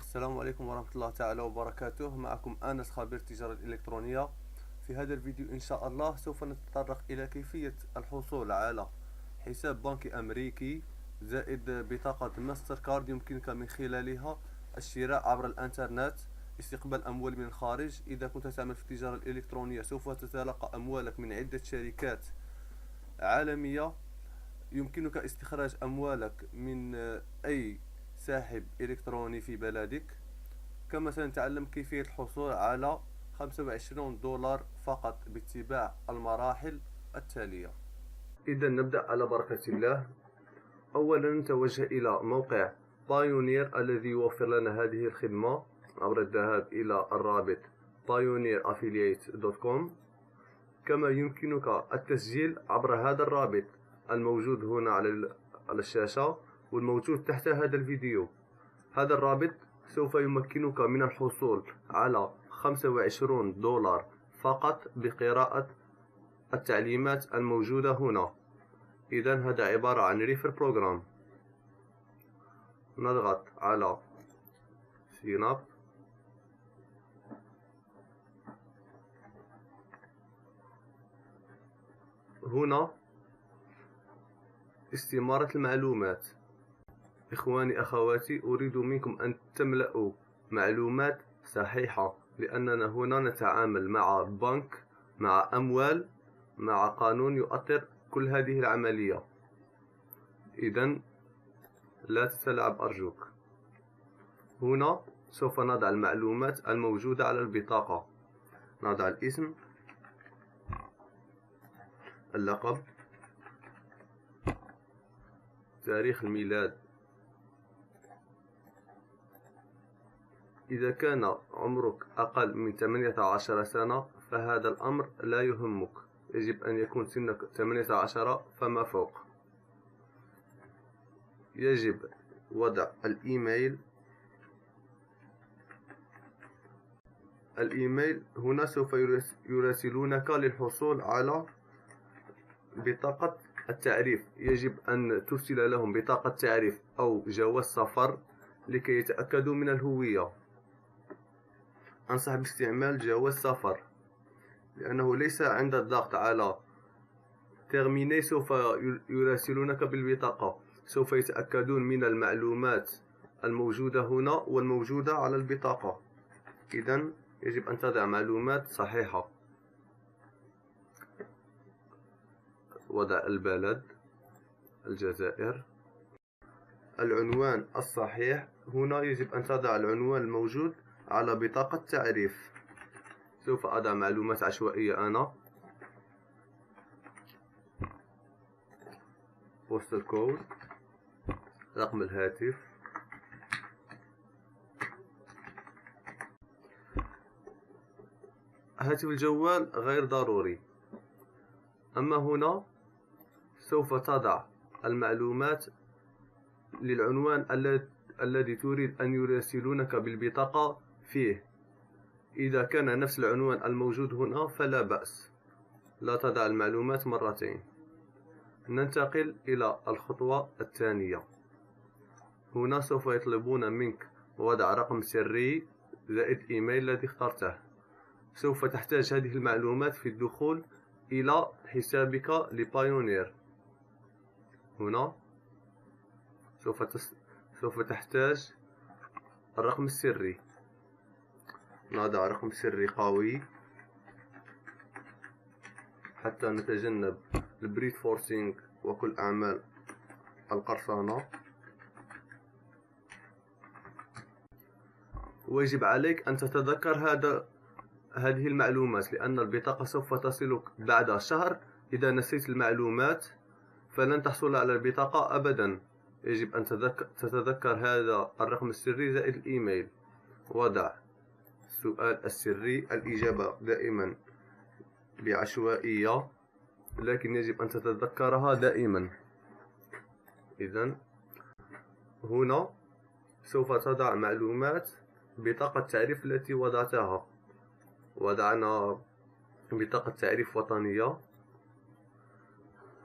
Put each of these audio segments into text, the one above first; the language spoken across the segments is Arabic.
السلام عليكم ورحمة الله تعالى وبركاته. معكم أنس خبير التجارة الإلكترونية. في هذا الفيديو إن شاء الله سوف نتطرق إلى كيفية الحصول على حساب بنكي أمريكي زائد بطاقة ماستر كارد يمكنك من خلالها الشراء عبر الإنترنت، استقبال أموال من الخارج. إذا كنت تعمل في التجارة الإلكترونية سوف تتلقى أموالك من عدة شركات عالمية. يمكنك استخراج أموالك من أي ساحب إلكتروني في بلدك. كما سنتعلم كيفية الحصول على 25 دولار فقط باتباع المراحل التالية. إذا نبدأ على بركة الله. أولا نتوجه إلى موقع بايونير الذي يوفر لنا هذه الخدمة عبر الذهاب إلى الرابط pioneeraffiliate.com. كما يمكنك التسجيل عبر هذا الرابط الموجود هنا على الشاشة والموجود تحت هذا الفيديو. هذا الرابط سوف يمكنك من الحصول على 25 دولار فقط بقراءة التعليمات الموجودة هنا. إذن هذا عبارة عن ريفر بروجرام. نضغط على سين اب. هنا استمارة المعلومات. إخواني أخواتي، أريد منكم أن تملأوا معلومات صحيحة، لأننا هنا نتعامل مع بنك، مع أموال، مع قانون يؤطر كل هذه العملية. إذن لا تتلاعب أرجوك. هنا سوف نضع المعلومات الموجودة على البطاقة. نضع الاسم، اللقب، تاريخ الميلاد. إذا كان عمرك أقل من 18 سنة فهذا الأمر لا يهمك، يجب أن يكون سنك 18 فما فوق. يجب وضع الإيميل. الإيميل هنا سوف يراسلونك للحصول على بطاقة التعريف. يجب أن ترسل لهم بطاقة تعريف أو جواز سفر لكي يتأكدوا من الهوية. أنصح باستعمال جواز سفر، لأنه ليس عند الضغط على تيرميني سوف يراسلونك بالبطاقة. سوف يتأكدون من المعلومات الموجودة هنا والموجودة على البطاقة. إذن يجب أن تضع معلومات صحيحة. وضع البلد الجزائر. العنوان الصحيح. هنا يجب أن تضع العنوان الموجود على بطاقة تعريف. سوف أضع معلومات عشوائية أنا. بوستال كود، رقم الهاتف، هاتف الجوال غير ضروري. أما هنا سوف تضع المعلومات للعنوان الذي تريد أن يراسلونك بالبطاقة فيه. إذا كان نفس العنوان الموجود هنا فلا بأس، لا تضع المعلومات مرتين. ننتقل إلى الخطوة الثانية. هنا سوف يطلبون منك وضع رقم سري زائد إيميل الذي اخترته. سوف تحتاج هذه المعلومات في الدخول إلى حسابك لبايونير. هنا سوف تحتاج الرقم السري. نضع رقم سري قوي حتى نتجنب البريت فورسينج وكل أعمال القرصنة. ويجب عليك أن تتذكر هذه المعلومات، لأن البطاقة سوف تصلك بعد شهر. إذا نسيت المعلومات فلن تحصل على البطاقة أبدا. يجب أن تتذكر هذا الرقم السري زائد الإيميل. وضع السؤال السري. الإجابة دائما بعشوائية، لكن يجب أن تتذكرها دائما. إذن هنا سوف تضع معلومات بطاقة تعريف التي وضعتها. وضعنا بطاقة تعريف وطنية،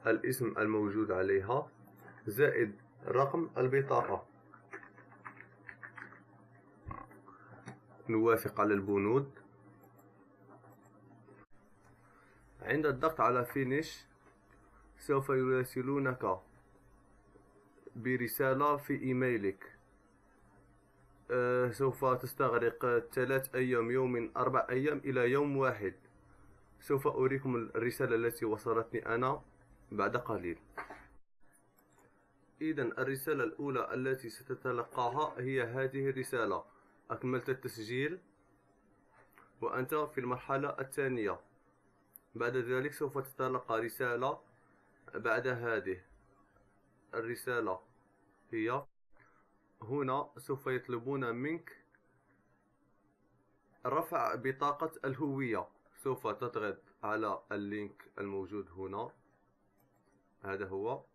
الاسم الموجود عليها زائد رقم البطاقة. نوافق على البنود. عند الضغط على فينيش سوف يراسلونك برسالة في إيميلك. سوف تستغرق 3 أيام، يوم 4 أيام إلى يوم واحد. سوف أريكم الرسالة التي وصلتني أنا بعد قليل. إذن الرسالة الأولى التي ستتلقاها هي هذه الرسالة: أكملت التسجيل وأنت في المرحلة الثانية. بعد ذلك سوف تتلقى رسالة بعد هذه الرسالة، هي هنا سوف يطلبون منك رفع بطاقة الهوية. سوف تضغط على اللينك الموجود هنا، هذا هو.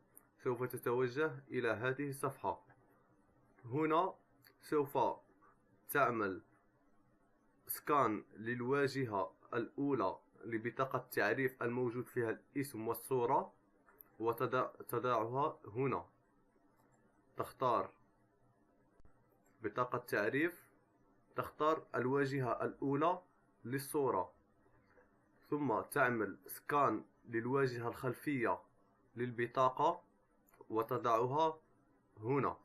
سوف تتوجه إلى هذه الصفحة. هنا سوف تعمل سكان للواجهة الأولى لبطاقة التعريف الموجود فيها الاسم والصورة وتضعها هنا. تختار بطاقة تعريف، تختار الواجهة الأولى للصورة، ثم تعمل سكان للواجهة الخلفية للبطاقة وتضعها هنا.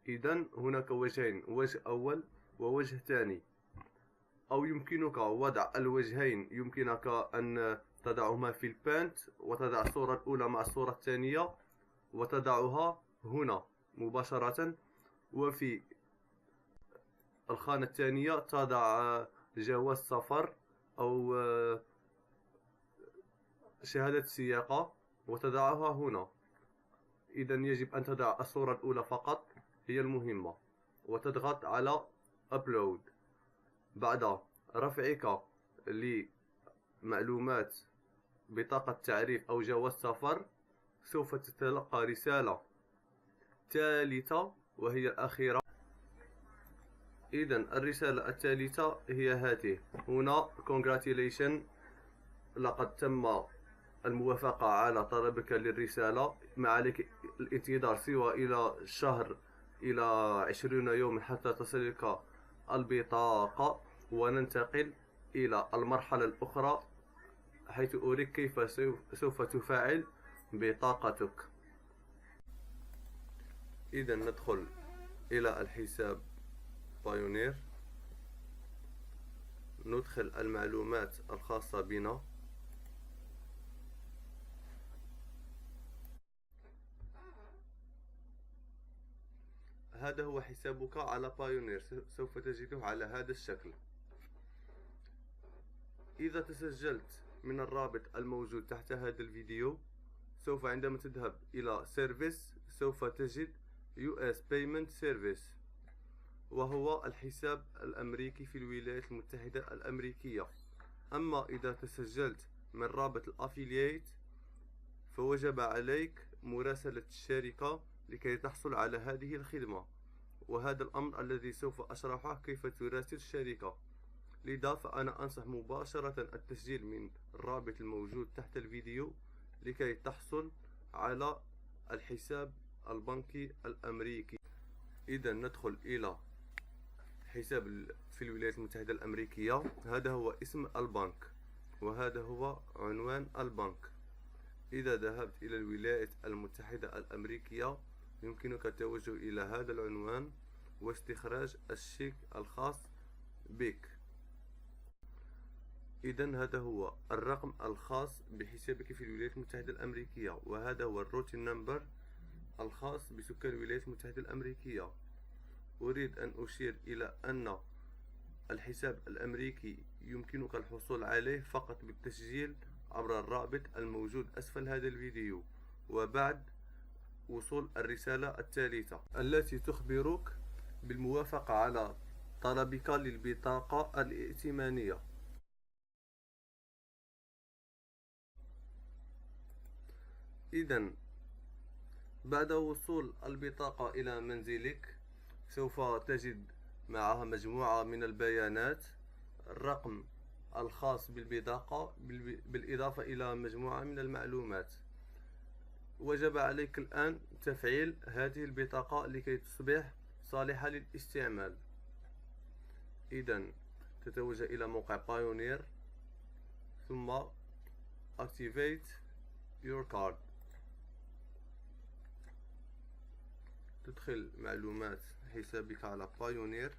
إذن هناك وجهين، وجه أول ووجه ثاني، أو يمكنك وضع الوجهين. يمكنك أن تضعهما في البانت وتضع الصورة الأولى مع الصورة الثانية وتضعها هنا مباشرة، وفي الخانة الثانية تضع جواز سفر أو شهادة سياقة وتضعها هنا. إذن يجب أن تضع الصورة الأولى فقط، هي المهمة، وتضغط على أبلود. بعد رفعك لمعلومات بطاقة تعريف أو جواز سفر سوف تتلقى رسالة ثالثة وهي الأخيرة. إذن الرسالة الثالثة هي هذه هنا: Congratulations، لقد تم الموافقة على طلبك للرسالة. ما عليك الانتظار سوى إلى شهر إلى 20 يوم حتى تصلك البطاقة، وننتقل إلى المرحلة الأخرى حيث أريك كيف سوف تفعل بطاقتك. إذا ندخل إلى الحساب بايونير، ندخل المعلومات الخاصة بنا. هذا هو حسابك على بايونير، سوف تجده على هذا الشكل. إذا تسجلت من الرابط الموجود تحت هذا الفيديو، سوف عندما تذهب إلى سيرفيس سوف تجد US Payment Service، وهو الحساب الأمريكي في الولايات المتحدة الأمريكية. أما إذا تسجلت من رابط الأفيلييت فوجب عليك مراسلة الشركة لكي تحصل على هذه الخدمة، وهذا الأمر الذي سوف أشرحه كيف تراسل الشركة. لذا فأنا أنصح مباشرة التسجيل من الرابط الموجود تحت الفيديو لكي تحصل على الحساب البنكي الأمريكي. إذا ندخل إلى حساب في الولايات المتحدة الأمريكية. هذا هو اسم البنك وهذا هو عنوان البنك. إذا ذهبت إلى الولايات المتحدة الأمريكية يمكنك التوجه إلى هذا العنوان واستخراج الشيك الخاص بك. إذا هذا هو الرقم الخاص بحسابك في الولايات المتحدة الأمريكية، وهذا هو الروتين نمبر الخاص بسكان الولايات المتحدة الأمريكية. أريد أن أشير إلى أن الحساب الأمريكي يمكنك الحصول عليه فقط بالتسجيل عبر الرابط الموجود أسفل هذا الفيديو، وبعد وصول الرسالة الثالثة التي تخبرك بالموافقة على طلبك للبطاقة الائتمانية. إذن بعد وصول البطاقة إلى منزلك سوف تجد معها مجموعة من البيانات، الرقم الخاص بالبطاقة بالإضافة إلى مجموعة من المعلومات. وجب عليك الآن تفعيل هذه البطاقة لكي تصبح صالحة للاستعمال. إذا تتوجه إلى موقع بايونير ثم activate your card. تدخل معلومات حسابك على بايونير.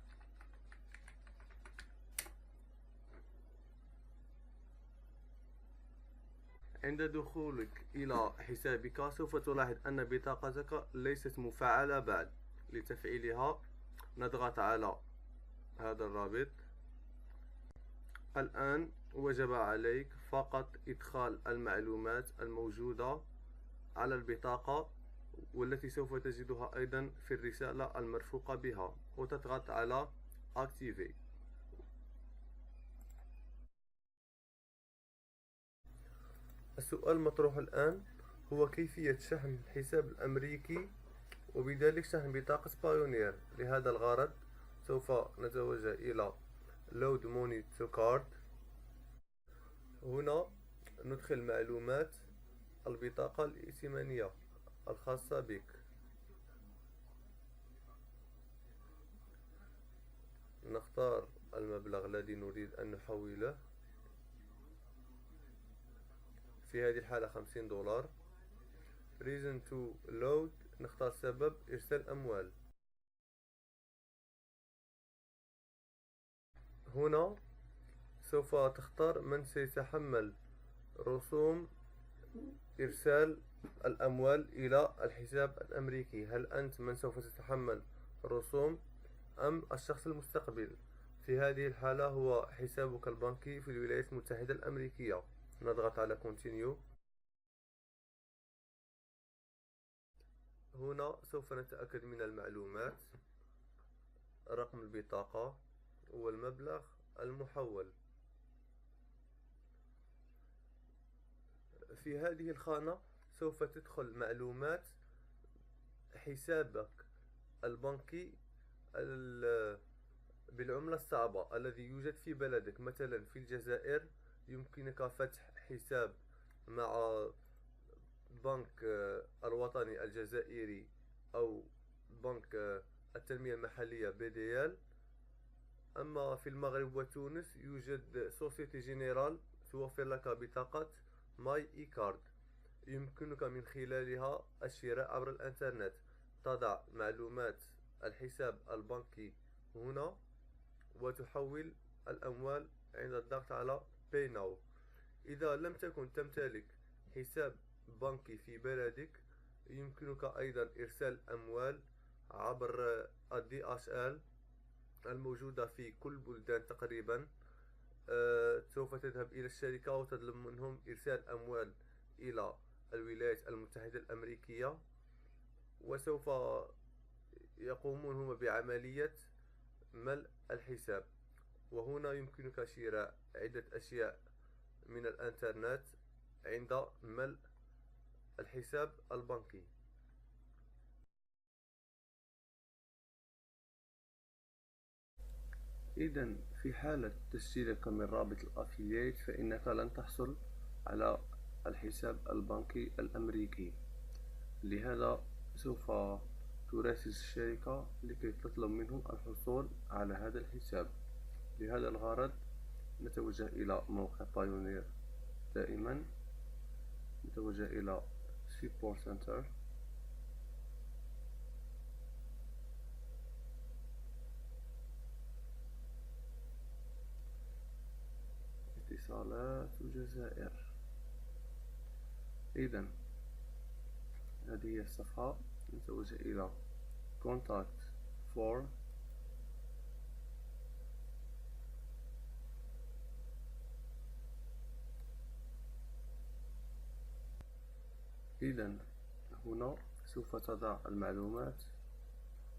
عند دخولك إلى حسابك سوف تلاحظ أن بطاقتك ليست مفعلة بعد. لتفعيلها نضغط على هذا الرابط. الآن وجب عليك فقط إدخال المعلومات الموجودة على البطاقة والتي سوف تجدها أيضا في الرسالة المرفوقة بها، وتضغط على Activate. السؤال المطروح الآن هو كيفية شحن الحساب الأمريكي وبذلك شحن بطاقة بايونير. لهذا الغرض سوف نتوجه إلى Load Money to Card. هنا ندخل معلومات البطاقة الائتمانية الخاصة بك. نختار المبلغ الذي نريد أن نحوله، في هذه الحالة $50. Reason to load، نختار سبب إرسال أموال. هنا سوف تختار من سيتحمل رسوم إرسال الأموال إلى الحساب الأمريكي. هل أنت من سوف تتحمل رسوم أم الشخص المستقبل؟ في هذه الحالة هو حسابك البنكي في الولايات المتحدة الأمريكية. نضغط على Continue. هنا سوف نتأكد من المعلومات، رقم البطاقة والمبلغ المحول. في هذه الخانة سوف تدخل معلومات حسابك البنكي بالعملة الصعبة الذي يوجد في بلدك. مثلا في الجزائر يمكنك فتح حساب مع بنك الوطني الجزائري أو بنك التنمية المحلية BDL. أما في المغرب وتونس يوجد سوسيتي جينيرال توفر لك بطاقة ماي إي كارد، يمكنك من خلالها الشراء عبر الإنترنت. تضع معلومات الحساب البنكي هنا وتحول الأموال عند الضغط على Pay Now. إذا لم تكن تمتلك حساب بنكي في بلدك يمكنك أيضا إرسال أموال عبر DHL الموجودة في كل بلدان تقريبا. سوف تذهب إلى الشركة وتطلب منهم إرسال أموال إلى الولايات المتحدة الأمريكية، وسوف يقومون هم بعملية ملء الحساب. وهنا يمكنك شراء عدة أشياء من الإنترنت عند ملء الحساب البنكي. إذا في حالة تسجيلك من رابط الأفيليت فإنك لن تحصل على الحساب البنكي الأمريكي. لهذا سوف تراسل الشركة لكي تطلب منهم الحصول على هذا الحساب. لهذا الغرض نتوجه إلى موقع بايونير. دائما نتوجه إلى Support Center. اتصالات الجزائر. إذا هذه هي الصفحة. نتوجه إلى Contact for. إذا هنا سوف تضع المعلومات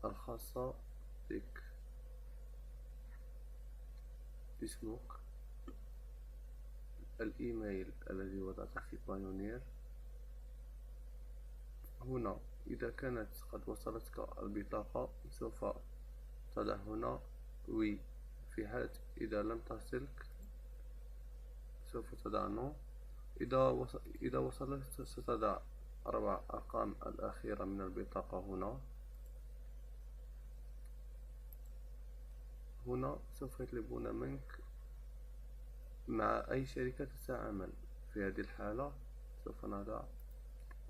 الخاصة بك، اسمك، الإيميل الذي وضعته في بايونير. هنا إذا كانت قد وصلتك البطاقة سوف تضع هنا وي. في حالة إذا لم تصلك سوف تضع نو. إذا وصلت ستضع 4 أرقام الأخيرة من البطاقة هنا. هنا سوف يطلبون منك مع أي شركة تتعامل. في هذه الحالة سوف نضع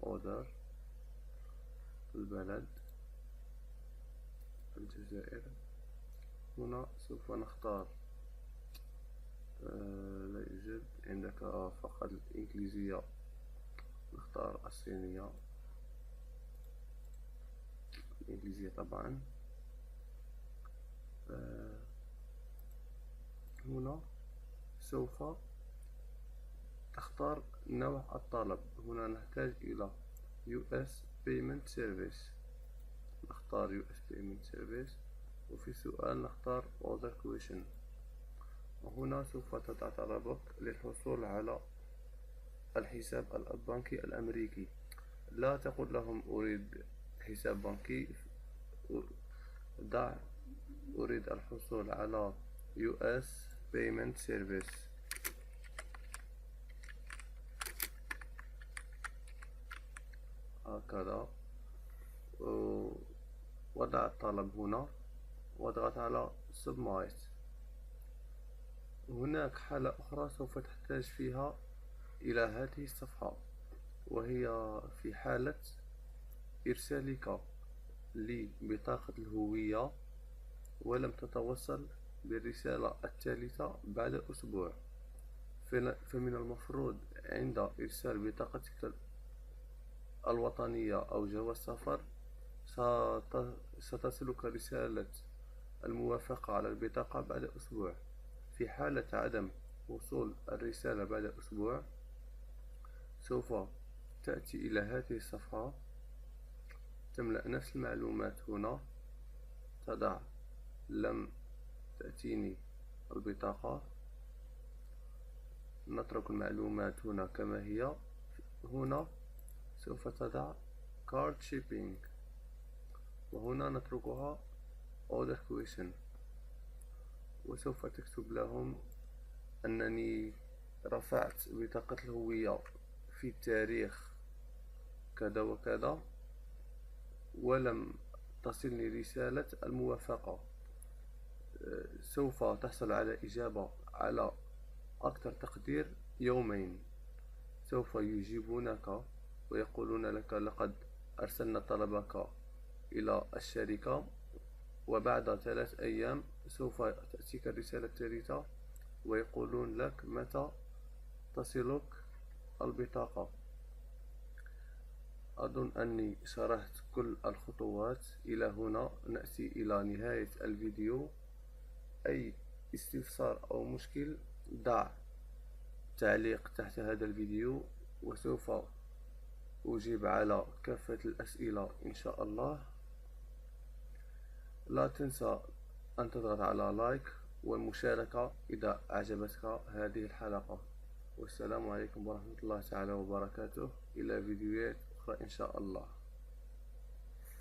order البلد الجزائر. هنا سوف نختار لا يوجد عندك فقط الإنجليزية، نختار الصينية، الإنجليزية طبعا. هنا سوف تختار نوع الطلب. هنا نحتاج إلى US Payment Service، نختار US Payment Service، وفي سؤال نختار Other Question. وهنا سوف تضع طلبك للحصول على الحساب البنكي الأمريكي. لا تقل لهم أريد حساب بنكي، ضع أريد الحصول على US Payment Service. هكذا، وضع الطلب هنا واضغط على Submit. هناك حالة أخرى سوف تحتاج فيها إلى هذه الصفحة، وهي في حالة إرسالك لبطاقة الهوية ولم تتوصل بالرسالة الثالثة بعد أسبوع. فمن المفروض عند إرسال بطاقتك الوطنية أو جواز سفر ستصلك رسالة الموافقة على البطاقة بعد أسبوع. في حالة عدم وصول الرسالة بعد أسبوع سوف تأتي إلى هذه الصفحة، تملأ نفس المعلومات. هنا تضع لم تأتيني البطاقة، نترك المعلومات هنا كما هي. هنا سوف تضع card shipping، وهنا نتركها other question، وسوف تكتب لهم أنني رفعت بطاقة الهوية في التاريخ كذا وكذا ولم تصلني رسالة الموافقة. سوف تحصل على إجابة على أكثر تقدير يومين. سوف يجيبونك ويقولون لك لقد أرسلنا طلبك إلى الشركة، وبعد 3 أيام سوف تأتيك الرسالة الثالثة ويقولون لك متى تصلك البطاقة. أظن أني شرحت كل الخطوات. إلى هنا نأتي إلى نهاية الفيديو. أي استفسار أو مشكل ضع تعليق تحت هذا الفيديو، وسوف أجيب على كافة الأسئلة إن شاء الله. لا تنسى أن تضغط على لايك والمشاركة إذا أعجبتك هذه الحلقة. والسلام عليكم ورحمة الله تعالى وبركاته. إلى فيديوهات أخرى إن شاء الله.